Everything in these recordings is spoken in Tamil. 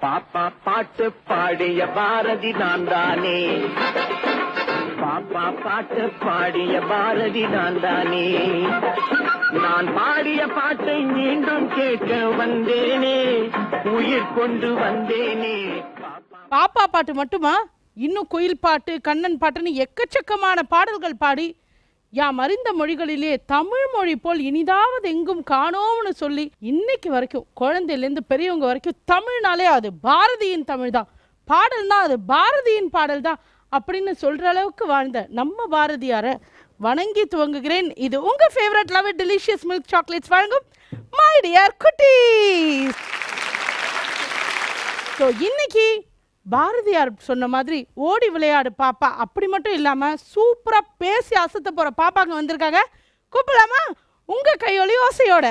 பாப்பா பாட்டு பாடிய பாரதி நான் தானே, பாப்பா பாட்டு பாடிய பாரதி நான் தானே, நான் பாடிய பாட்டை மீண்டும் கேட்க வந்தேனே, உயிர் கொண்டு வந்தேனே. பாப்பா பாட்டு மட்டுமா, இன்னும் குயில் பாட்டு, கண்ணன் பாட்டுன்னு எக்கச்சக்கமான பாடல்கள் பாடி யாம் அறிந்த மொழிகளிலே தமிழ் மொழி போல் இனிதாவது எங்கும் காணோம்னு சொல்லி இன்னைக்கு வரைக்கும் குழந்தையிலேருந்து பெரியவங்க வரைக்கும் தமிழ்னாலே அது பாரதியின் தமிழ் தான், பாடல்னா அது பாரதியின் பாடல் தான் அப்படின்னு சொல்ற அளவுக்கு வாழ்ந்த நம்ம பாரதியாரை வணங்கி துவங்குகிறேன். இது உங்க favourite love it delicious milk chocolates வழங்கும் மை டியர் குட்டீஸ். ஸோ இன்னைக்கு பாரதியார் சொன்ன மாதிரி ஓடி விளையாடு பாப்பா அப்படி மட்டும் இல்லாம சூப்பரா பேசி அசத்த போற பாப்பாங்க வந்திருக்காங்க. கூப்பிடலாமா? உங்க கையொலி ஓசையோட.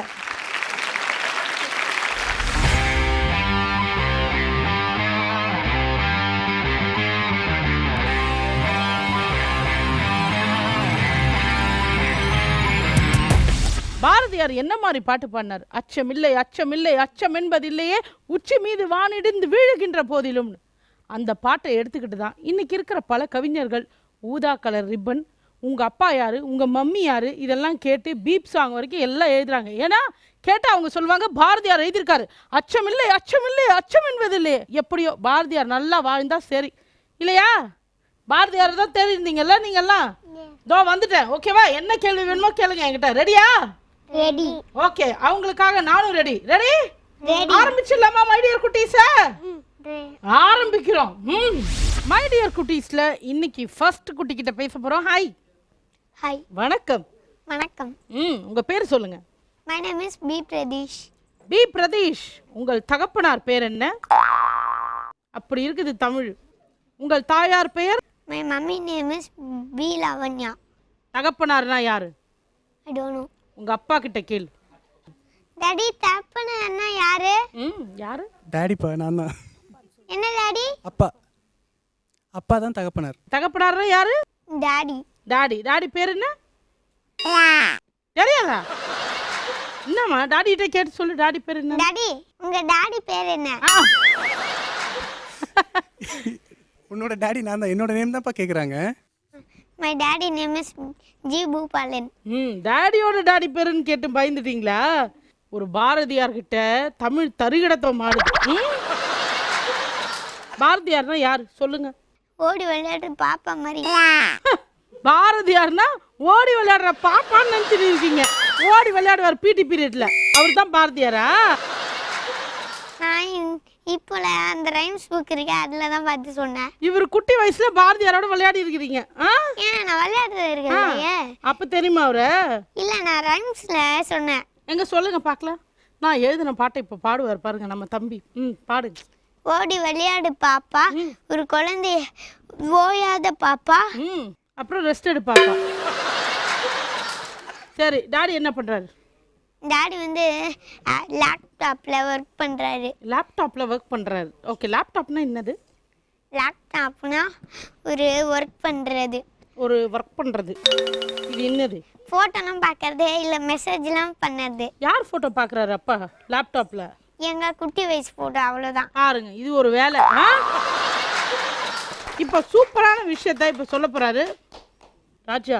பாரதியார் என்ன மாதிரி பாட்டு பாடினார்? அச்சமில்லை அச்சமில்லை அச்சம் என்பதில்லையே உச்சி மீது வானிடிந்து வீழுகின்ற போதிலும். அந்த பாட்டை எடுத்துக்கிட்டு தான் இன்னைக்கு இருக்கிற பல கவிஞர்கள் ஊதா கலர் ரிப்பன், உங்கள் அப்பா யார், உங்கள் மம்மி யார், இதெல்லாம் கேட்டு பீப் சாங் வரைக்கும் எல்லாம் எழுதுறாங்க. ஏன்னா கேட்டால் அவங்க சொல்லுவாங்க பாரதியார் எழுதியிருக்காரு அச்சமில்லை அச்சமில்லை அச்சம் என்பதில்லையே. எப்படியோ பாரதியார் நல்லா வாழ்ந்தா சரி இல்லையா? பாரதியார் தான் தெரிஞ்சிருந்தீங்கல்ல நீங்கெல்லாம். இதோ வந்துட்டேன், ஓகேவா? என்ன கேள்வி வேணுமோ கேளுங்க என்கிட்ட. ரெடியா? ரெடி. ஓகே, அவங்களுக்காக நானும் ரெடி. ரெடி? ஆரம்பிச்சிடலாமா மை டியர் குட்டீஸா? ஆரம்பிக்கிறோம். மை டியர் குட்டீஸ்ல இன்னைக்கு ஃபர்ஸ்ட் குட்டி கிட்ட பேச போறோம். ஹாய். ஹாய். வணக்கம். வணக்கம். உங்க பேர் சொல்லுங்க. My name is P Pradeesh. P Pradeesh. உங்கள் தகப்பனார் பேர் என்ன? அப்படி இருக்குது தமிழ். உங்கள் தாயார் பெயர்? My mummy name is B Lavanya. தகப்பனார்னா யாரு? I don't know. உங்க அப்பா கிட்ட கேளு. டாடி தகப்பனார்னா யாரு? யாரு? டாடி பா, நான் தான். என்ன டாடி? அப்பா. அப்பா தான் தகப்பனார். தகப்பனார்னா யாரு? டாடி. டாடி. டாடி பேர் என்ன? தெரியாதா? என்னம்மா டாடி கிட்ட கேட்டு சொல்லு. டாடி பேர் என்ன? டாடி, உங்க டாடி பேர் என்ன? உன்னோட டாடி நான் தான். என்னோட நேம் தான்ப்பா கேட்குறாங்க. My daddy name is G Bhupalan. டாடியோட டாடி பேருன்னு கேட்டு பயந்துட்டீங்களா? ஒரு பாரதியார் கிட்ட தமிழ் தருகிடத்தை மாறுது. பாரதியார்னா யார் சொல்லுங்க? ஓடி விளையாடுற பாப்பா மாதிரி. பாரதியார்னா ஓடி விளையாடுற பாப்பான்னு நினைச்சிட்டு இருக்கீங்க. ஓடி விளையாடுவார் பிடி பீரியட்ல, அவர் தான் பாரதியாரா? நான் இப்போல அந்த ரைம்ஸ் புக் இருக்கு, அதுல தான் பார்த்து சொன்னேன். இவர் குட்டி வயசுல பாரதியாரோட விளையாடி இருக்கிறீங்க. ஏன் நான் விளையாடுறது இருக்கேன். அப்ப தெரியுமா அவரு? இல்ல, நான் ரைம்ஸ்ல சொன்னேன். எங்க சொல்லுங்க பார்க்கலாம். நான் எழுதின பாட்டை இப்ப பாடுவார் பாருங்க நம்ம தம்பி. பாடுங்க. ஓடி விளையாடு பாப்பா, ஒரு குழந்தை ஓயாத பாப்பா. அப்புறம் ரெஸ்ட் எடு பாப்பா. சரி, டாடி என்ன பண்றாரு? டாடி வந்து லேப்டாப்ல ஒர்க் பண்றாரு. லேப்டாப்ல ஒர்க் பண்றாரு. ஓகே, லேப்டாப்னா என்னது? லேப்டாப்னா ஒரு ஒர்க் பண்றது. ஒரு ஒர்க் பண்றது. இது என்னது? போட்டோலாம் பார்க்கறது இல்ல மெசேஜ்லாம் பண்ணது. யார் போட்டோ பார்க்கறாரு அப்பா லேப்டாப்ல? எங்க குட்டி வயசு போட்டோ, அவ்வளவுதான். பாருங்க, இது ஒரு வேலை. இப்ப சூப்பரான விஷயத்த இப்ப சொல்ல போறாரு ராஜா.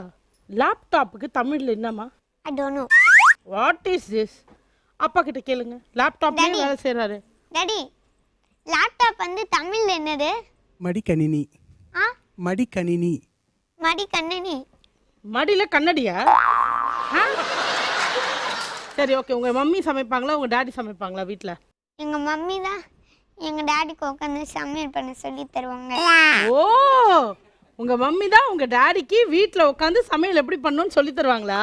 லேப்டாப்புக்கு தமிழ்ல என்னமா? ஐ don't no. What is this? அப்பா கிட்ட கேளுங்க. லேப்டாப்ல வேலை செய்றாரு. டாடி, லேப்டாப் வந்து தமிழ்ல என்னது? மடிக்கணினி. மடிக்கணினி. மடிக்கணினி. மடியில கண்ணடியா? சரி, ஓகே. உங்க மம்மி சமைப்பாங்களா உங்க டாடி சமைப்பாங்களா வீட்ல? எங்க மம்மி தான் எங்க டாடிக்கு உட்காந்து சமையல் பண்ண சொல்லி தருவாங்க. ஓ, உங்க மம்மி தான் உங்க டாடிக்கு வீட்ல உட்காந்து சமையல் எப்படி பண்ணணும்னு சொல்லி தருவாங்களா?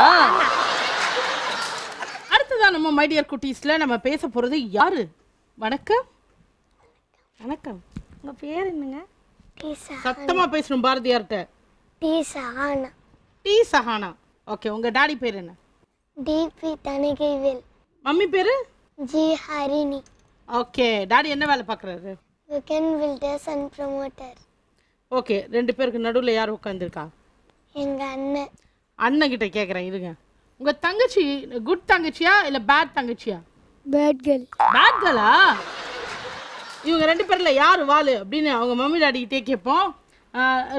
அடுத்ததான் நம்ம மை டியர் குட்டீஸ்ல நம்ம பேச போறது யாரு? வணக்கம். வணக்கம். உங்க பேர் என்னங்க? சத்தமா பேசணும் பாரதியார்ட்ட. D Sahana. D Sahana. Okay, உங்க டாடி பேர் என்ன? டிபி தணிகைவேல். மம்மி பேரு? ஜி ஹரிணி. ஓகே, டாடி என்ன வேலை பார்க்குறாரு? Weekend builders and promoter. Okay, ரெண்டு பேருக்கு நடுவில் யார் உட்காந்துருக்கா? எங்க அண்ணன். அண்ணன் கிட்ட கேட்குறேன் இருங்க. உங்க தங்கச்சி குட் தங்கச்சியா இல்லை பேட் தங்கச்சியா? Bad girl. பேட் கேர்ளா? இவங்க 2 பேர்ல யார் வாலு அப்படின்னு அவங்க மம்மி டாடிக்கிட்டே கேட்போம்.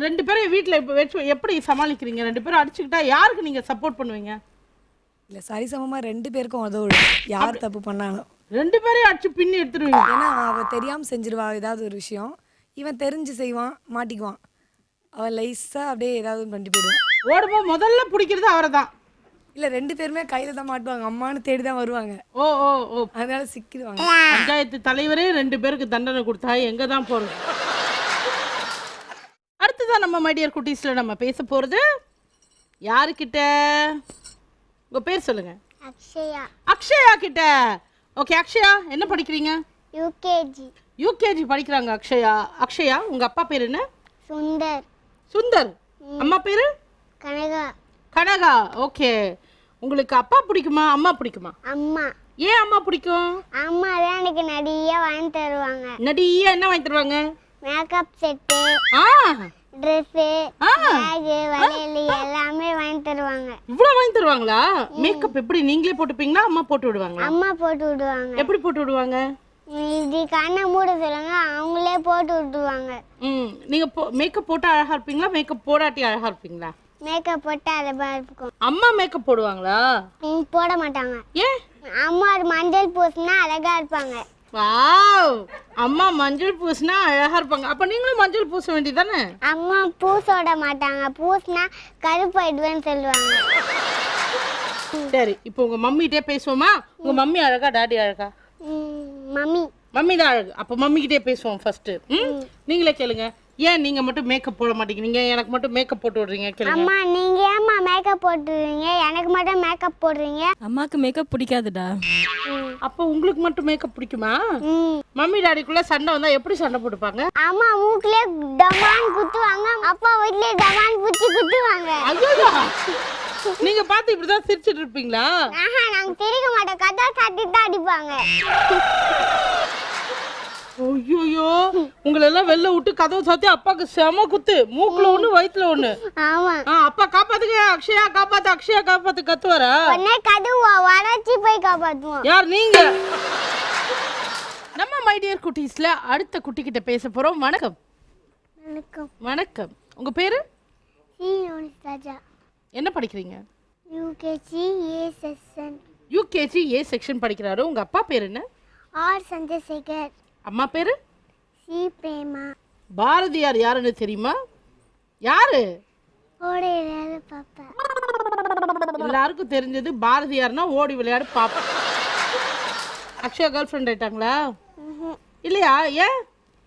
2 பேரும் வீட்டில் இப்போ வச்சு எப்படி சமாளிக்கிறீங்க? 2 பேரும் அடிச்சுக்கிட்டா யாருக்கு நீங்கள் சப்போர்ட் பண்ணுவீங்க? இல்லை சரிசமமாக 2 பேருக்கும் உதவும். யார் தப்பு பண்ணாலும் 2 பேரையும் அடிச்சு பின்னி எடுத்துருவீங்க. ஏன்னா அவள் தெரியாமல் செஞ்சிருவா ஏதாவது ஒரு விஷயம், இவன் தெரிஞ்சு செய்வான், மாட்டிக்குவான். அவள் லைஸாக அப்படியே ஏதாவது பண்ணிட்டு போயிடுவான். ஓடும்போது முதல்ல பிடிக்கிறது அவரை தான். இல்லை 2 பேருமே கையில் தான் மாட்டுவாங்க, அம்மானு தேடி தான் வருவாங்க. ஓ ஓ ஓ அதனால சிக்கிடுவாங்க. பஞ்சாயத்து தலைவரே 2 பேருக்கு தண்டனை கொடுத்தா எங்கே தான் போகிறது? அடுத்ததான் நம்ம மைடியர் குட்டீஸில் நம்ம பேச போகிறது யாருக்கிட்ட? உங்கள் பேர் சொல்லுங்கள். அக்ஷயா. அக்ஷயா கிட்ட. ஓகே அக்ஷயா, என்ன படிக்கிறீங்க? யூகேஜி. யூகேஜி படிக்கிறாங்க அக்ஷயா. அக்ஷயா, உங்கள் அப்பா பேர் என்ன? சுந்தர். சுந்தர். அம்மா பேர்? கனகா. கனகா. ஓகே. உங்களுக்கு அப்பா பிடிக்குமா அம்மா பிடிக்குமா? அம்மா. ஏன் அம்மா பிடிக்கும்? அம்மா தான் எனக்கு நிறைய வாங்கி தருவாங்க. நடியா என்ன வாங்கி தருவாங்க? மேக்கப் செட்டு, ஆ ட்ரெஸ்ஸு, ஆ பேகு, வளையல் எல்லாமே வாங்கி தருவாங்க. இவ்வளோ வாங்கி தருவாங்களா? மேக்கப் எப்படி நீங்களே போட்டுப்பீங்களா அம்மா போட்டு விடுவாங்களா? அம்மா போட்டு விடுவாங்க. எப்படி போட்டு விடுவாங்க? இப்படி கண்ணை மூட சொல்லுங்க, அவங்களே போட்டு விட்டுருவாங்க. நீங்கள் மேக்கப் போட்டு அழகாக இருப்பீங்களா மேக்கப் போடாட்டி அழகாக இருப்பீங்களா? மேக்கப் போட்டு அழகா இருக்கும். அம்மா மேக்கப் போடுவாங்களா? போட மாட்டாங்க. ஏன்? அம்மா ஒரு மஞ்சள் பூசினா அழகா இருப்பாங்க. வாவ், அம்மா மஞ்சள் பூசினா அழகா இருப்பாங்க. அப்ப நீங்களும் மஞ்சள் பூச வேண்டியதானே? அம்மா பூசோட மாட்டாங்க, பூசினா கருப்பாயிடுவேன்னு சொல்லுவாங்க. சரி, இப்போ உங்க மம்மிகிட்டே பேசுவோமா? உங்க மம்மி அழகா டாடி அழகா? மம்மி. மம்மி தான் அழகு. அப்போ மம்மிக்கிட்டே பேசுவோம் ஃபர்ஸ்ட். நீங்களே கேளுங்க. ஏன் நீங்க மட்டும் மேக்கப் போட மாட்டேங்கிறீங்க, எனக்கு மட்டும் மேக்கப் போட்டு விடுறீங்க? கேளுங்க. அம்மா நீங்க ஏம்மா மேக்கப் போட்டுறீங்க, எனக்கு மட்டும் மேக்கப் போடுறீங்க? அம்மாக்கு மேக்கப் பிடிக்காதுடா. அப்போ உங்களுக்கு மட்டும் மேக்கப் பிடிக்குமா? மம்மி டாடிக்குள்ள சண்டை வந்தா எப்படி சண்டை போட்டுப்பாங்க? அம்மா மூக்குல டமான் குத்துவாங்க, அப்பா வீட்லயே டமான் புடிச்சு குத்துவாங்க. ஐயோ, நீங்க பார்த்து இப்படிதான் சிரிச்சிட்டு இருப்பீங்களா? ஆஹா, நாங்க சிரிக்க மாட்டோம், கதா சாத்தி தான் அடிப்பாங்க. ஐயோ, உங்களை எல்லாம் வெளில விட்டு கதவை சாத்தி அப்பாக்கு செம குத்து, மூக்குல ஒண்ணு வயித்துல ஒண்ணு. ஆமா. அப்பா காப்பாத்துங்க, அக்ஷயா காப்பாத்து, அக்ஷயா காப்பாத்து கத்துவாரா? உடனே கதவை வளைச்சி போய் காப்பாத்துவோம். யார் நீங்க? நம்ம மைடியர் குட்டீஸ்ல அடுத்த குட்டி கிட்ட பேச போறோம். வணக்கம். வணக்கம். வணக்கம். உங்க பேரு? ராஜா. என்ன படிக்கிறீங்க? UKG A section. UKG A section படிக்கிறாரு. உங்க அப்பா பேர் என்ன? ஆர் சந்திரசேகர். அம்மா பேரு? சி பிரேமா. பாரதியார் யாருன்னு தெரியுமா? யாரு? ஓடி விளையாடு பாப்பா. எல்லாருக்கும் தெரிஞ்சது பாரதியார்னா ஓடி விளையாடு பாப்பா. அக்ஷயா கேர்ள் ஃப்ரெண்ட் ஆயிட்டாங்களா? இல்லையா? ஏன்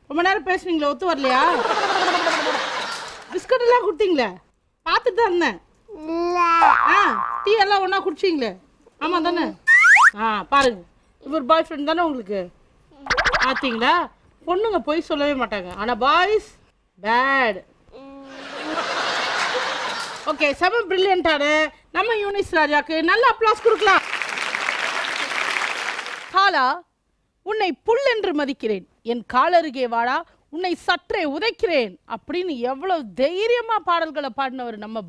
ரொம்ப நேரம் பேசுனீங்களா, ஒத்து வரலையா? பிஸ்கட் எல்லாம் கொடுத்தீங்களே, பார்த்துட்டு தான் இருந்தேன். டீ எல்லாம் ஒன்றா குடிச்சிங்களே, ஆமாம் தானே? பாருங்க, இவர் பாய் ஃப்ரெண்ட் தானே உங்களுக்கு? பார்த்தீங்களா? பொண்ணுங்க போய் சொல்லவே மாட்டாங்க, ஆனால் பாய்ஸ் பேட். ஓகே, செம பிரில்லியண்டான நம்ம யூனிஸ் ராஜாக்கு நல்ல அப்ளாஸ் கொடுக்கலாம். காலா, உன்னை புல் என்று மதிக்கிறேன், என் காலருகே வாடா, உன்னை சற்றே உதைக்கிறேன் அப்படின்னு எவ்வளவு தைரியமா பாடல்களை பாடினவர் நம்ம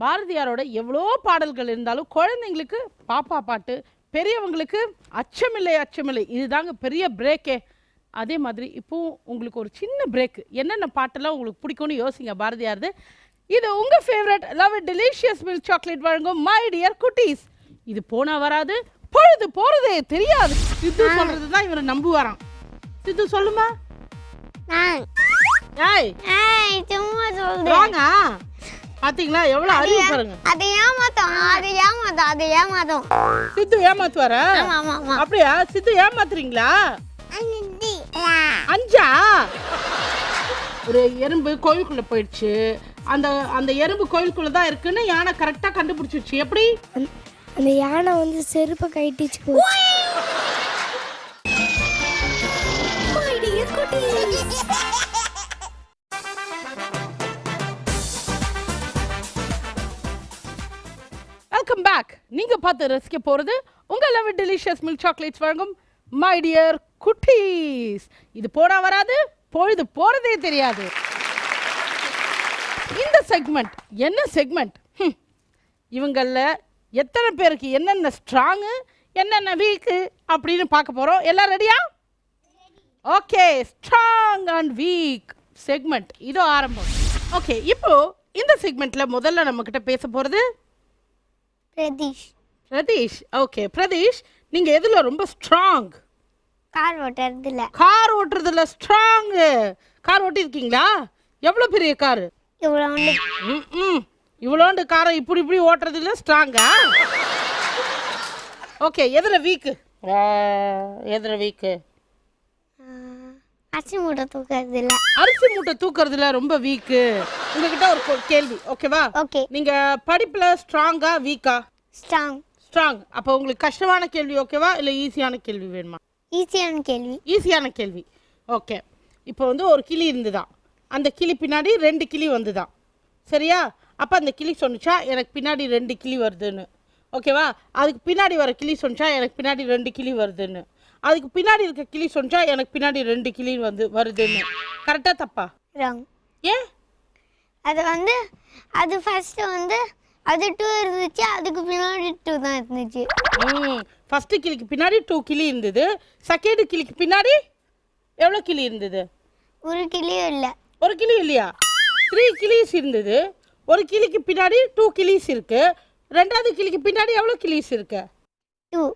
பாரதியாரோட எவ்வளோ பாடல்கள் இருந்தாலும் குழந்தைங்களுக்கு பாப்பா பாட்டு, பெரியவங்களுக்கு அச்சமில்லை அச்சமில்லை, இதுதாங்க பெரிய பிரேக்கே. அதே மாதிரி இப்போவும் உங்களுக்கு ஒரு சின்ன பிரேக், என்னென்ன பாட்டெல்லாம் உங்களுக்கு பிடிக்கும்னு யோசிங்க பாரதியாரது. இது உங்கள் favourite love it delicious milk chocolate வழங்கும் மை டியர் குட்டீஸ். இது போனா வராது, பொழுது போறதே தெரியாது. சித்து சொல்றது தான் இவரை நம்புவாராம். சித்து சொல்லுமா? சும்மா சொல்றேன். பாத்தீங்களா எவ்வளவு அறிவு பாருங்க. அதை ஏமாத்தோம். சித்து ஏமாத்துவாரா? அப்படியா? சித்து ஏமாத்துறீங்களா? அஞ்சா ஒரு எறும்பு கோயிலுக்குள்ள போயிடுச்சு, அந்த எறும்பு கோயிலுக்குள்ள தான் இருக்குன்னு யானை கரெக்டா கண்டுபிடிச்சிருச்சு. எப்படி? அந்த யானை வந்து செருப்பை கட்டிச்சு போச்சு. Welcome back. நீங்க பார்த்து ரசிக்க போறது உங்க love it delicious milk chocolates வழங்கும் மை டியர் குட்டீஸ். இது போனா வராது, பொழுது போறதே தெரியாது. இந்த செக்மெண்ட் என்ன செக்மெண்ட்? இவங்கள எத்தனை பேருக்கு என்னென்ன ஸ்ட்ராங்கு என்னென்ன வீக்கு அப்படின்னு பார்க்க போறோம். எல்லாம் ரெடியா? Okay, strong and week segment இதோ ஆரம்பம். ஓகே, இப்போ இந்த செக்மெண்ட்ல முதல்ல நம்ம கிட்ட பேச போறது பிரதீஷ். ஓகே பிரதீஷ், நீங்க எதுல ரொம்ப ஸ்ட்ராங்? கார் ஓட்டுறதுல. கார் ஓட்டுறதுல ஸ்ட்ராங். கார் ஓட்டி இருக்கீங்களா? எவ்வளவு பெரிய கார்? இவ்வளோண்டு காரை இப்படி இப்படி ஓட்டுறதுல ஸ்ட்ராங்கா? ஓகே, எதுல வீக்கு? அரிசி மூட்டை தூக்குறதுல. அரிசி மூட்டை தூக்குறதுல ரொம்ப வீக்கு. உங்ககிட்ட ஒரு கேள்வி, ஓகேவா? ஓகே. நீங்க படிப்புல ஸ்ட்ராங்கா வீக்கா? ஸ்ட்ராங். அப்போ உங்களுக்கு கஷ்டமான கேள்வி ஓகேவா, இல்ல ஈஸியான கேள்வி வேணுமா? ஈஸியான கேள்வி. ஓகே, இப்போ வந்து ஒரு கிளி இருந்துதான். அந்த கிளி பின்னாடி 2 கிளி வந்துதான். சரியா? அப்போ அந்த கிளி சொன்னிச்சா எனக்கு பின்னாடி 2 கிளி வருதுன்னு. ஓகேவா? அதுக்கு பின்னாடி வர கிளி சொன்னிச்சா எனக்கு பின்னாடி 2 கிளி வருதுன்னு. அதுக்கு பின்னாடி இருக்க கிளி சொன்னிச்சா எனக்கு பின்னாடி 2 கிளி வருதுன்னு. கரெக்டா தப்பா? ஏன்? அது ஃபர்ஸ்ட் அது 2 இருந்துச்சு, அதுக்கு பின்னாடி 2 தான் இருந்துச்சு. ஃபர்ஸ்ட் கிளிக்கு பின்னாடி 2 கிளி இருந்தது. செகண்ட் கிளிக்கு பின்னாடி எவ்வளோ கிளி இருந்தது? ஒரு கிளியும் இல்லை. ஒரு கிளி இல்லையா? 3 கிளிஸ் இருந்தது. ஒரு கிளிக்கு பின்னாடி 2 கிளிஸ் இருக்கு. ரெண்டாவது கிளிக்கு பின்னாடி எவ்வளோ கிளிஸ் இருக்கு? 2.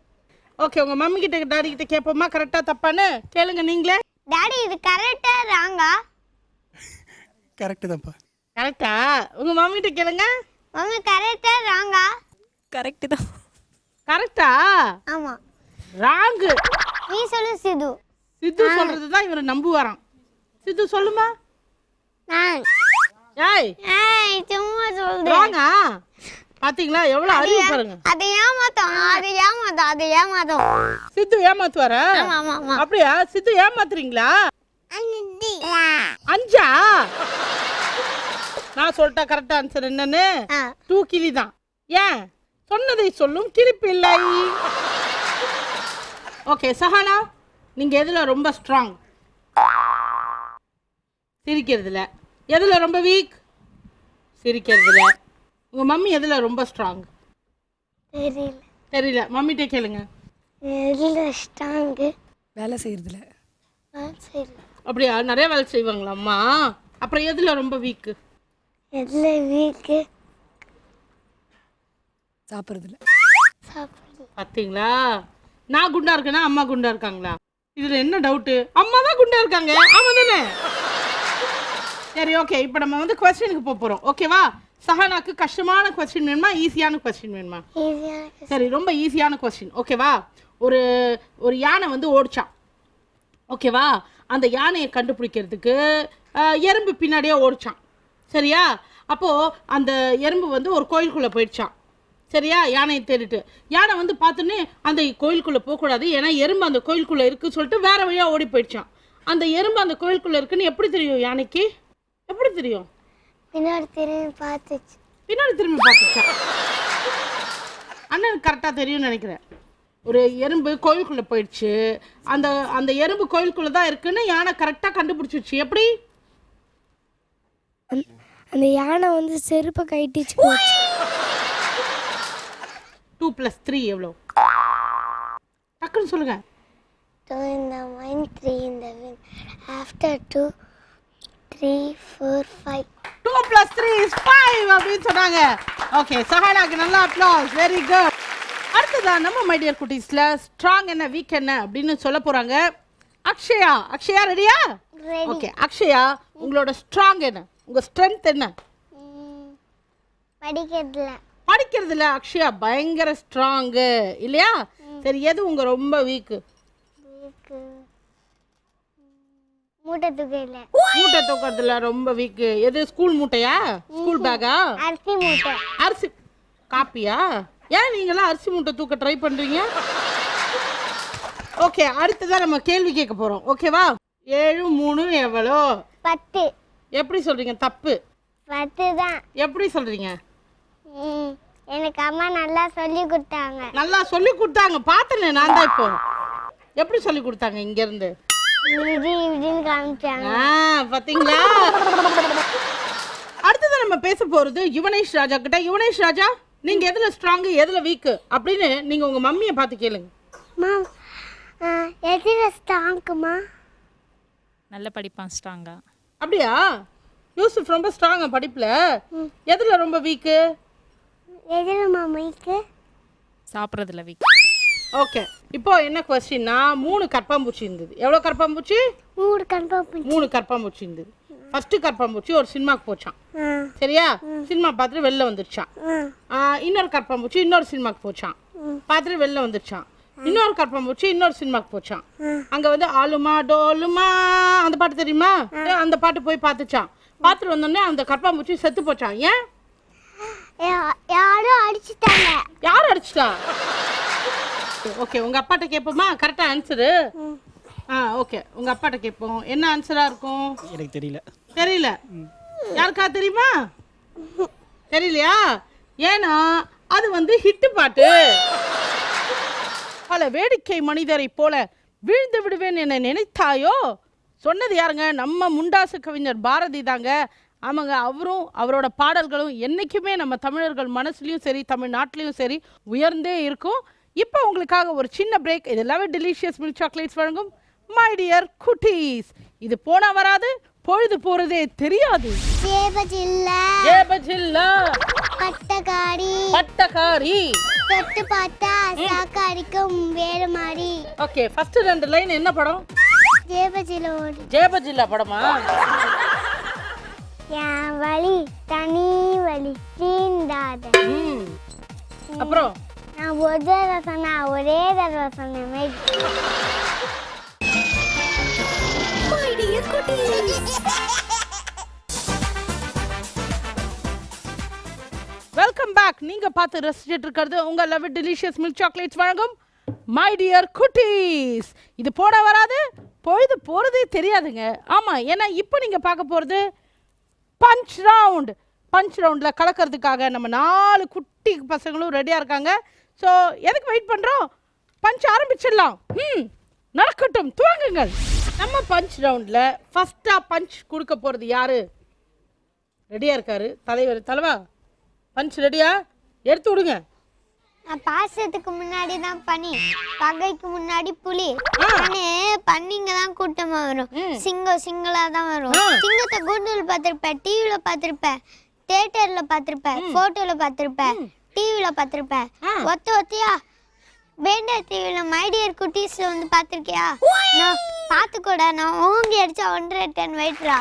ஓகே, உங்க மம்மி கிட்ட டாடி கிட்ட கேட்போமா கரெக்டா தப்பான்னு? கேளுங்க நீங்களே. டாடி இது கரெக்டா ராங்கா? கரெக்ட் தான்ப்பா. கரெக்டா? உங்க மம்மி கிட்ட கேளுங்க. மம்மி கரெக்டா ராங்கா? கரெக்ட் தான். கரெக்டா? ஆமா. ராங்கு. நீ சொல்லு சித்து. சித்து சொல்றது தான் இவரை நம்புவாராம். சித்து சொல்லுமா. ஏய் சும்மா சொல்றேன். ராங்கா? பாத்தீங்களா எவ்வளவு அறிவு பாருங்க. அதை ஏமாத்தோம். சித்து ஏமாத்துவாரா? அப்படியா? சித்து ஏமாத்துறீங்களா? 5. நான் சொல்லிட்டா கரெக்டா ஆன்சர் என்னன்னு? 2 கிளி தான். ஏன்? சொன்னதை சொல்லும் கிளிப்பிள்ளை. ஓகே சஹானா, நீங்க எதுல ரொம்ப ஸ்ட்ராங்? சிரிக்கிறதுல. எதுல ரொம்ப வீக்? சிரிக்கிறதுல. உங்க மம்மி எதுல ரொம்ப ஸ்ட்ராங்? தெரியல. மம்மிட்டே கேளுங்க. வேலை செய்யறதுல. அப்படியா? நிறைய வேலை செய்வாங்களா அம்மா? அப்புறம் எதுல ரொம்ப வீக்? சாப்பிட்றதுல. பாத்தீங்களா? நான் குண்டா இருக்கேனா அம்மா குண்டா இருக்காங்களா? இதுல என்ன டவுட்டு? அம்மா தான் குண்டா இருக்காங்க. ஆமா தானே? சரி ஓகே, இப்போ நம்ம வந்து கொஸ்டினுக்கு போறோம். ஓகேவா? சஹானாக்கு கஷ்டமான கொஸ்டின் வேணுமா, ஈஸியான கொஸ்டின் வேணுமா? சரி, ரொம்ப ஈஸியான கொஸ்டின். ஓகேவா? ஒரு யானை வந்து ஓடிச்சான். ஓகேவா? அந்த யானையை கண்டுபிடிக்கிறதுக்கு எறும்பு பின்னாடியே ஓடிச்சான். சரியா? அப்போது அந்த எறும்பு வந்து ஒரு கோயிலுக்குள்ளே போயிடுச்சான். சரியா? யானையை தேடிட்டு யானை வந்து பார்த்தோன்னே அந்த கோயிலுக்குள்ளே போகக்கூடாது, ஏன்னா எறும்பு அந்த கோயிலுக்குள்ளே இருக்குன்னு சொல்லிட்டு வேற வழியாக ஓடி போயிடுச்சான். அந்த எறும்பு அந்த கோயிலுக்குள்ளே இருக்குன்னு எப்படி தெரியும் யானைக்கு? எப்படி தெரியும்? பின்னாடி திரும்பி பார்த்துச்சா? அண்ணனுக்கு கரெக்டாக தெரியும்னு நினைக்கிறேன். ஒரு எறும்பு கோயிலுக்குள்ளே போயிடுச்சு. அந்த எறும்பு கோயிலுக்குள்ளே தான் இருக்குன்னு யானை கரெக்டாக கண்டுபிடிச்சிச்சு. எப்படி? அந்த யானை வந்து செருப்பை கைட்டிச்சு போச்சு. 2 + 3 எவ்வளோ? டக்குன்னு சொல்லுங்க. 2 in the mind, 3 in the wind. After 2, 3, 4, 5. 2 + 3 is 5 அப்படின்னு சொன்னாங்க. ஓகே, சஹானாக்கு நல்ல அப்ளாஸ். Very good. அடுத்ததான் நம்ம மை டியர் குட்டீஸ்ல ஸ்ட்ராங் என்ன வீக் என்ன அப்படின்னு சொல்ல போறாங்க. அக்ஷயா ரெடியா? ஓகே அக்ஷயா, உங்களோட ஸ்ட்ராங் என்ன? உங்க ஸ்ட்ரென்த் என்ன? படிக்கிறதுல அக்ஷயா பயங்கர ஸ்ட்ராங் இல்லையா? சரி, எது உங்க ரொம்ப வீக்? மூட்டை தூக்குறதுல ரொம்ப வீக். எது? ஸ்கூல் மூட்டையா? ஸ்கூல் பேக்கா? அரிசி மூட்டை. அரிசி காப்பியா? ஏன் நீங்களாம் அரிசி மூட்டை தூக்க ட்ரை பண்றீங்க? ஓகே, அடுத்ததான் நம்ம கேள்வி கேட்க போறோம். ஓகேவா? 7 3 எவ்வளோ? 10. எப்படி சொல்றீங்க? தப்பு. 10 தான். எப்படி சொல்றீங்க? எனக்கு அம்மா நல்லா சொல்லி கொடுத்தாங்க. நல்லா சொல்லி கொடுத்தாங்க. பார்த்தனே நான் தான். இப்போ எப்படி சொல்லி கொடுத்தாங்க? இங்க இருந்து காமிச்சாங்க. பாத்தீங்களா? அடுத்தது நம்ம பேச போறது யுவனேஷ் ராஜா கிட்ட. யுவனேஷ் ராஜா, நீங்க எதுல ஸ்ட்ராங் எதுல வீக் அப்படின்னு நீங்க உங்க மம்மியை பார்த்து கேளுங்க. எதுல ஸ்ட்ராங்மா? நல்ல படிப்பான் ஸ்ட்ராங்கா. அப்படியா? யூசுஃப் ரொம்ப ஸ்ட்ராங்கா படிப்புல? எதுல ரொம்ப வீக்கு? எதில் மாமைக்கு சாப்பிட்றதுல வீக். ஓகே, இப்போ என்ன கொஸ்டின்னா 3 கற்பாம்பூச்சி இருந்தது. எவ்வளோ கற்பாம்பூச்சி? 3 கன்ஃபார்ம் 3 கற்பாம்பூச்சி இருந்தது. ஃபர்ஸ்ட் கற்பாம்பூச்சி ஒரு சினிமாக்கு போச்சான். சரியா? சினிமா பார்த்துட்டு வெளில வந்துருச்சான். இன்னொரு கற்பாம்பூச்சி இன்னொரு சினிமாக்கு போச்சான். பார்த்துட்டு வெளில வந்துருச்சான். இன்னொரு கற்பாம்பூச்சி இன்னொரு சினிமாக்கு போச்சான். அங்கே வந்து ஆலுமா டோலுமா அந்த பாட்டு தெரியுமா? அந்த பாட்டு போய் பார்த்துச்சான். பார்த்துட்டு வந்தோடனே அந்த கற்பாம்பூச்சி செத்து போச்சான். ஏன்? யாரும் அடிச்சிட்டாங்க. யார் அடிச்சிட்டா? ஓகே, உங்கள் அப்பாட்ட கேட்போமா? கரெக்டாக ஆன்சரு. ஓகே, உங்கள் அப்பாட்ட கேட்போம். என்ன ஆன்சராக இருக்கும்? எனக்கு தெரியல. தெரியல. யாருக்கா தெரியுமா? தெரியலையா? ஏன்னா அது வந்து ஹிட்டு பாட்டு. பல வேடிக்கை மனிதரை போல வீழ்ந்து விடுவேன் என நினைத்தாயோ சொன்னது யாருங்க? நம்ம முண்டாசு கவிஞர் பாரதி தாங்க. ஆமாங்க, அவரும் அவரோட பாடல்களும் என்றைக்குமே நம்ம தமிழர்கள் மனசுலையும் சரி தமிழ்நாட்டிலையும் சரி உயர்ந்தே இருக்கும். இப்போ உங்களுக்காக ஒரு சின்ன பிரேக். இது லவ் டெலிஷியஸ் மில்க் சாக்லேட்ஸ் வழங்கும் மை டியர் குட்டீஸ். இது போனா வராது, பொழுது போறதே தெரியாது. ஜேபஜில்லா பட்டகாரி பட்டகாரி தொட்டு பார்த்தா சாக்காரிக்கும் வேறு மாதிரி. ஓகே, ஃபர்ஸ்ட் 2 லைன் என்ன படம்? ஜேபஜில்லா படமா? என் வழி தனி வழி தீண்டாத. அப்புறம் நான் ஒரு தடவை சொன்னா ஒரே தடவை சொன்ன மாதிரி. Welcome back. நீங்க பார்த்து ரசிச்சிட்டு இருக்கிறது உங்க லவ் டெலிஷியஸ் மில்க் சாக்லேட்ஸ் வழங்கும் மை டியர் குட்டீஸ். இது போட வராது, பொழுது போறதே தெரியாதுங்க. ஆமா, ஏன்னா இப்போ நீங்க பார்க்க போறது பஞ்ச் ரவுண்ட். பஞ்ச் ரவுண்டில் கலக்கிறதுக்காக நம்ம 4 குட்டி பசங்களும் ரெடியாக இருக்காங்க. ஸோ எதுக்கு வெயிட் பண்ணுறோம்? பஞ்ச் ஆரம்பிச்சிடலாம். நடக்கட்டும், துவங்குங்கள். நம்ம பஞ்ச் ரவுண்டில் ஃபஸ்ட்டாக பஞ்ச் கொடுக்க போகிறது யாரு? ரெடியாக இருக்காரு தலைவர். தலைவா, பஞ்ச் ரெடியா? எடுத்து விடுங்க. நான் பாசத்துக்கு முன்னாடி தான் பனி, பகைக்கு முன்னாடி புலி. பண்ணிங்க தான் கூட்டமா வரும். சிங்கம் சிங்களா தான் வரும். சிங்கத்தை கூண்டில் பார்த்திருப்பேன், டிவில பார்த்திருப்பேன், தியேட்டர்ல பார்த்திருப்பேன், போட்டோல பார்த்திருப்பேன், டிவில பார்த்திருப்பேன். ஒத்தையா பேண்டா டிவில மை டியர் குட்டீஸ்ல வந்து பார்த்திருக்கியா? நான் பார்த்துக்கூட நான் ஓங்கி அடிச்சா 1 டன் வெயிட்ரா.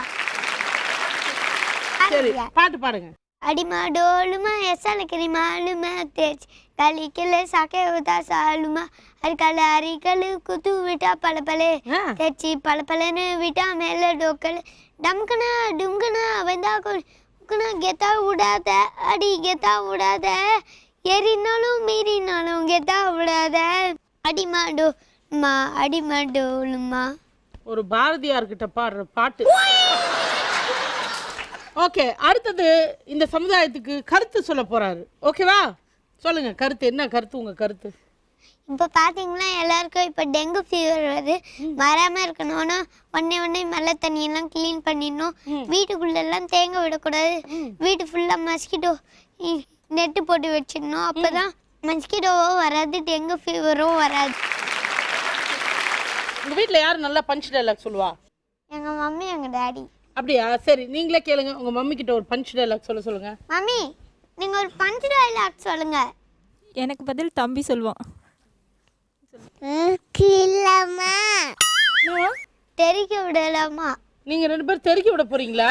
சரி, பாட்டு பாடுங்க. அடிமா டோலுமா எசலக்கரி மாலுமா தேர்ச்சி கலிக்கல சாக்கே உதா சாலுமா அரிக்கல அரிக்கல் குத்து விட்டா பளபளே தேர்ச்சி பளபளன்னு விட்டா மேல டோக்கல் டம்கனா டும்கனா வந்தா குனா கெத்தா விடாத அடி கெத்தா விடாத எரினாலும் மீறினாலும் கெத்தா விடாத அடிமா டோலுமா அடிமா டோலுமா. ஒரு பாரதியார்கிட்ட பாடுற பாட்டு. ஓகே, அடுத்தது இந்த சமுதாயத்துக்கு கருத்து சொல்ல போறாரு. ஓகேவா? சொல்லுங்க கருத்து. என்ன கருத்து உங்க கருத்து? இப்போ பார்த்தீங்கன்னா எல்லாருக்கும் இப்போ டெங்கு ஃபீவர் வருது. வராமல் இருக்கணும்னா உடனே நல்ல தண்ணியெல்லாம் க்ளீன் பண்ணிடணும். வீட்டுக்குள்ளெல்லாம் தேங்க விடக்கூடாது. வீட்டு ஃபுல்லாக மஸ்கிட்டோ நெட்டு போட்டு வச்சிடணும். அப்போ தான் மஸ்கிட்டோவும் வராது, டெங்கு ஃபீவரும் வராது. உங்கள் வீட்டில் யார் நல்லா பஞ்ச் டைலாக் சொல்லுவா? எங்கள் மம்மி, எங்கள் டாடி. அப்படியா? சரி, நீங்களே கேளுங்க. உங்கள் மம்மி கிட்ட ஒரு பஞ்ச் டைலாக் சொல்லுங்க. மம்மி, நீங்கள் ஒரு பஞ்ச் டைலாக் சொல்லுங்க. எனக்கு பதில் தம்பி சொல்லுவான். தெரிக்க விடலாமா? நீங்க 2 பேரும் தெரிக்க விட போறீங்களா?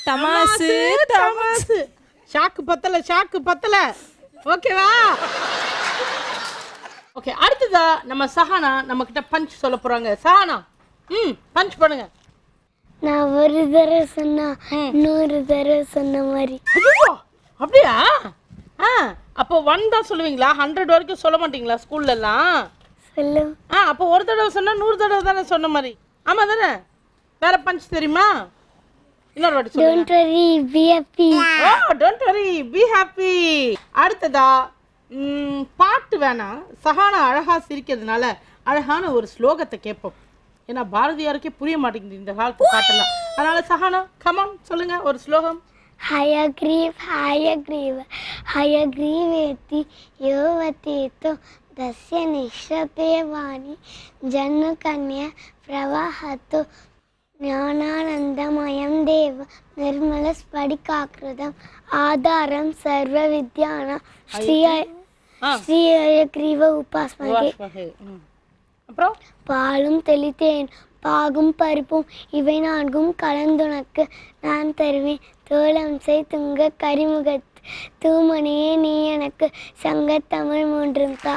தமாசு தமாசு. ஷாக்கு பத்தல, ஷாக்கு பத்தல. ஓகேவா? ஓகே, அடுத்ததா நம்ம சஹானா நம்ம கிட்ட பஞ்ச் சொல்ல போறாங்க. சஹானா, பஞ்ச் பண்ணுங்க. நான் ஒரு தடவை சொன்னா 100 தடவை சொன்ன மாதிரி. அப்படியா? அப்போ 1 தான் சொல்லுவீங்களா? 100 வரைக்கும் சொல்ல மாட்டீங்களா ஸ்கூல்ல எல்லாம்? சொல்லு. அப்போ ஒரு தடவை சொன்னா 100 தடவை தானே சொன்ன மாதிரி. ஆமா தானே? வேற பஞ்ச் தெரியுமா? இன்னொரு வாட்டி சொல்லுங்க. Don't worry, be happy. Don't worry, be happy. அடுத்ததா பாட்டு வேணாம். சஹானா அழகா சிரிக்கிறதுனால அழகான ஒரு ஸ்லோகத்தை கேட்போம். ஏன்னா பாரதியாருக்கே புரிய மாட்டேங்குது இந்த காலத்து பாட்டெல்லாம். அதனால சஹானா கமான் சொல்லுங்க ஒரு ஸ்லோகம். हयग्रीवेति योवतीतो दस्य निश्रते वाणी जन्मकन्या प्रवाहतो ज्ञानानन्दमयं देव निर्मलस्फटिकाकृतिम् आधारं सर्वविद्यानां श्री हयग्रीव उपासमहे. அப்புறம் பாலும் தெளித்தேன் பாகும் பருப்பும் இவை நான்கும் கலந்துனக்கு நான் தருவேன் தோளம் செய் துங்க கரிமுகத்து தூமணியே நீ எனக்கு சங்கத்தமிழ் மூன்றும் தா.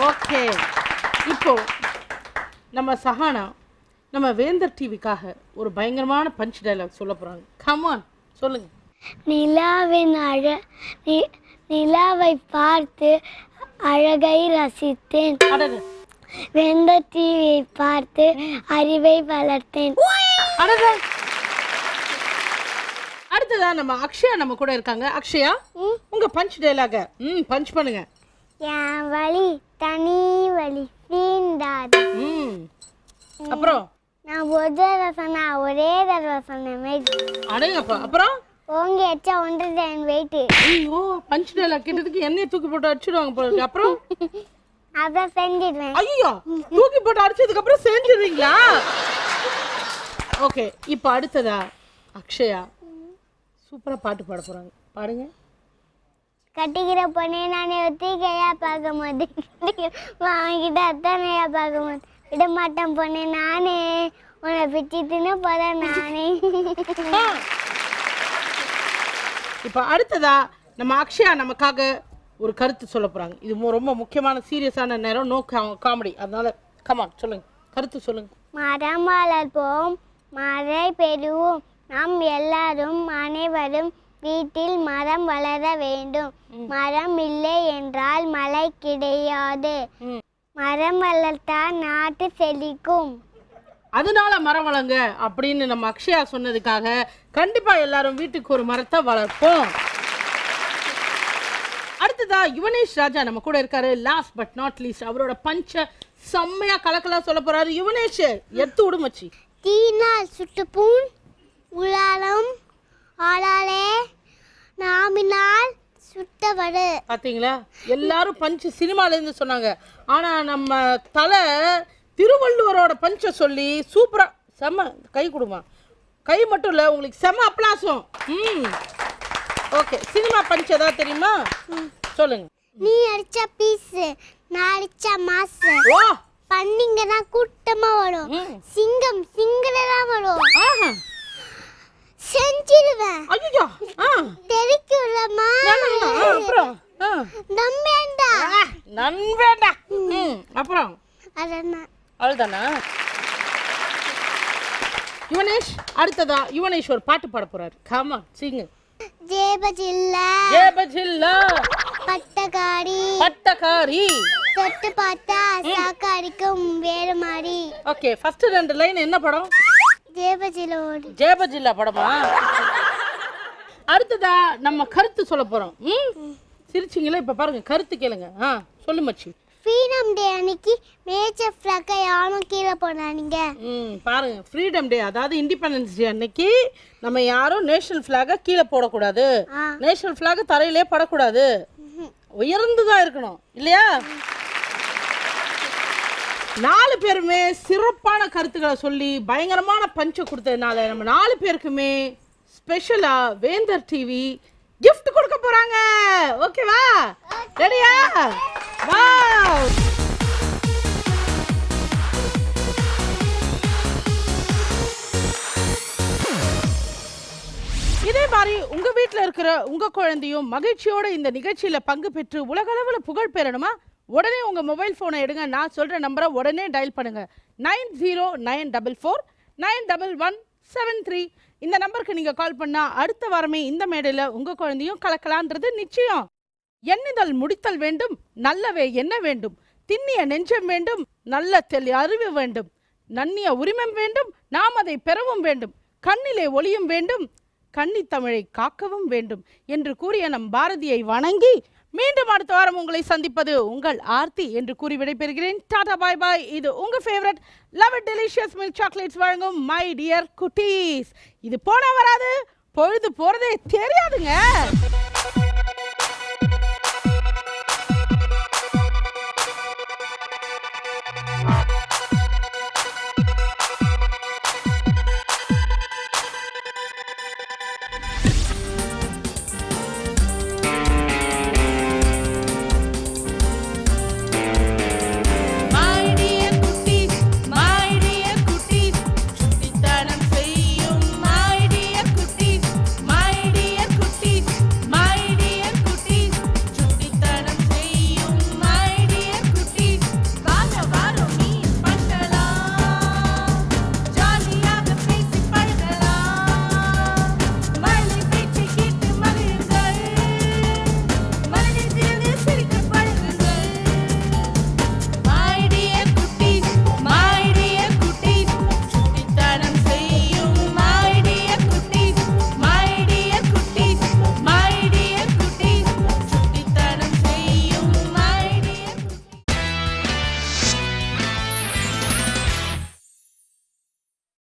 ஓகே, இப்போ நம்ம சஹானா நம்ம வேந்தர் டிவிக்காக ஒரு பயங்கரமான பஞ்ச் டயலாக் சொல்ல போறாங்க. கமான் சொல்லுங்க. நிலாவை பார்த்து அழகை ரசித்தேன், வேந்தர் டிவியை பார்த்து அறிவை வளர்த்தேன். அடுத்ததா நம்ம அக்ஷயா நம்ம கூட இருக்காங்க. அக்ஷயா, உங்க பஞ்ச் டயலாக பஞ்ச் பண்ணுங்க. என் வழி தனி வழி தீண்டாது. அப்புறம் நான் ஒரு தடவை சொன்னா ஒரே தடவை சொன்னேன். அடேங்கப்பா. அப்புறம் ஓங்க எச்சா 110 வெயிட். ஐயோ, பஞ்ச் டயலாக் கேட்டதுக்கு என்னைய தூக்கி போட்டு அடிச்சிடுவாங்க போல இருக்கு. அப்புறம் அப்புறம் செஞ்சிடுவேன். ஐயோ, தூக்கி போட்டு அடிச்சதுக்கு அப்புறம் செஞ்சிடுவீங்களா? ஓகே, இப்போ அடுத்ததா அக்ஷயா சூப்பரா பாட்டு பாட போறாங்க. பாடுங்க. கட்டிக்கிற பொண்ணே நானே ஒத்திக்கையா பார்க்கும்போது அவன்கிட்ட அத்தனையா பார்க்கும்போது விட மாட்டேன் பொண்ணே நானே உன்னை பிச்சு தின்னு போறேன் நானே. இப்போ அடுத்ததா நம்ம அக்ஷயா நமக்காக ஒரு கருத்து சொல்ல போறாங்க. இது ரொம்ப முக்கியமான சீரியஸான நேரம், நோ காமெடி. அதனால கமான் சொல்லுங்க, கருத்து சொல்லுங்க. மரம் வளர்ப்போம், மழை பெறுவோம், நாம் எல்லாரும் அனைவரும் வீட்டில் மரம் வளர வேண்டும். மரம் இல்லை என்றால் மழை கிடையாது. மரம் வளர்த்தால் நாட்டு செழிக்கும். அதனால மரம் வளங்க அப்படின்னு நம்ம அக்ஷயா சொன்னதுக்காக கண்டிப்பா எல்லாரும் வீட்டுக்கு ஒரு மரத்தை வளர்ப்போம். அடுத்ததா யுவனேஷ் ராஜா நம்ம கூட இருக்காரு. லாஸ்ட் பட் நாட் லீஸ்ட் அவரோட பஞ்ச செம்மையா கலக்கலா சொல்ல போறாரு. யுவனேஷ் எடுத்து விடுமச்சி. தீனால் சுட்டு பூன் உலாலம் ஆளாலே நாமினால் சுட்டவடு. பாத்தீங்களா, எல்லாரும் பஞ்சு சினிமால இருந்து சொன்னாங்க. ஆனா நம்ம தலை திருவள்ளுவரோட பஞ்ச சொல்லி சூப்பரா செம்ம கை கொடுமா. கை மட்டும் இல்ல, உங்களுக்கு செம்ம அப்ளாசம். ஓகே, சினிமா பஞ்ச் ஏதாவது தெரியுமா? சொல்லுங்க. நீ அடிச்ச பீஸ், நான் அடிச்ச மாஸ். ஓ, பண்ணிங்கன்னா கூட்டமா வரும். சிங்கம் சிங்கலா வரும். செஞ்சிடுவேன். ஐயோ, தெரிக்குள்ளமா. அப்புறம் நம்பேண்டா நண்பேண்டா. அப்புறம் அதென்ன அவ்வளவுதானா? யுவனேஷ் அடுத்ததா யுவனேஷ் ஒரு பாட்டு பாட போறாரு. காமா சிங்க. ஜேபஜில்லா ஜேபஜில்லா பட்டகாரி பட்டகாரி தொட்டு பார்த்தா சாக்காரிக்கும் வேறு மாதிரி. ஓகே, ஃபர்ஸ்ட் 2 லைன் என்ன படம்? ஜேபஜில்லோடு. ஜேபஜில்லா படமா? அடுத்ததா நம்ம கருத்து சொல்ல போறோம். சிரிச்சிங்களா? இப்ப பாருங்க, கருத்து கேளுங்க. சொல்லு மச்சி. ஃப்ரீடம் டே அன்னைக்கு மேஜர் ஃப்ளாக்கை யாரும் கீழே போனாங்க. பாருங்க, ஃப்ரீடம் டே அதாவது இண்டிபெண்டன்ஸ் டே அன்னைக்கு நம்ம யாரும் நேஷனல் ஃபிளாக கீழே போடக்கூடாது. நேஷனல் ஃபிளாக் தரையிலே படக்கூடாது, உயர்ந்துதான் இருக்கணும் இல்லையா? 4 பேருமே சிறப்பான கருத்துக்களை சொல்லி பயங்கரமான பஞ்ச கொடுத்ததுனால நம்ம 4 பேருக்குமே ஸ்பெஷலா வேந்தர் டிவி gift கொடுக்க போறாங்க. ஓகேவா? ரெடியா? வாவ்! இதே மாதிரி உங்க வீட்ல இருக்கிற உங்க குழந்தையும் மகிழ்ச்சியோட இந்த நிகழ்ச்சியில பங்கு பெற்று உலகளவுல புகழ் பெறணுமா? உடனே உங்க மொபைல் போனை எடுங்க. நான் சொல்ற நம்பரை உடனே டயல் பண்ணுங்க. 9094491173. இந்த நம்பருக்கு நீங்க கால் பண்ணா அடுத்த வாரமே இந்த மேடையில உங்க குழந்தையும் கலக்கலான்றது நிச்சயம். எண்ணுதல் முடித்தல் வேண்டும், நல்லவே என்ன வேண்டும், திண்ணிய நெஞ்சம் வேண்டும், நல்ல அறிவு வேண்டும், நன்னிய உரிமம் வேண்டும், நாம் அதை பெறவும் வேண்டும், கண்ணிலே ஒளியும் வேண்டும், கன்னித்தமிழை காக்கவும் வேண்டும் என்று கூறிய நம் பாரதியை வணங்கி மீண்டும் அடுத்த வாரம் உங்களை சந்திப்பது உங்கள் ஆர்த்தி என்று கூறி விடைபெறுகிறேன். டாடா பாய் பாய். இது உங்க favourite love it delicious milk chocolates வழங்கும் மை டியர் குட்டீஸ். இது போனா வராது, பொழுது போறதே தெரியாதுங்க.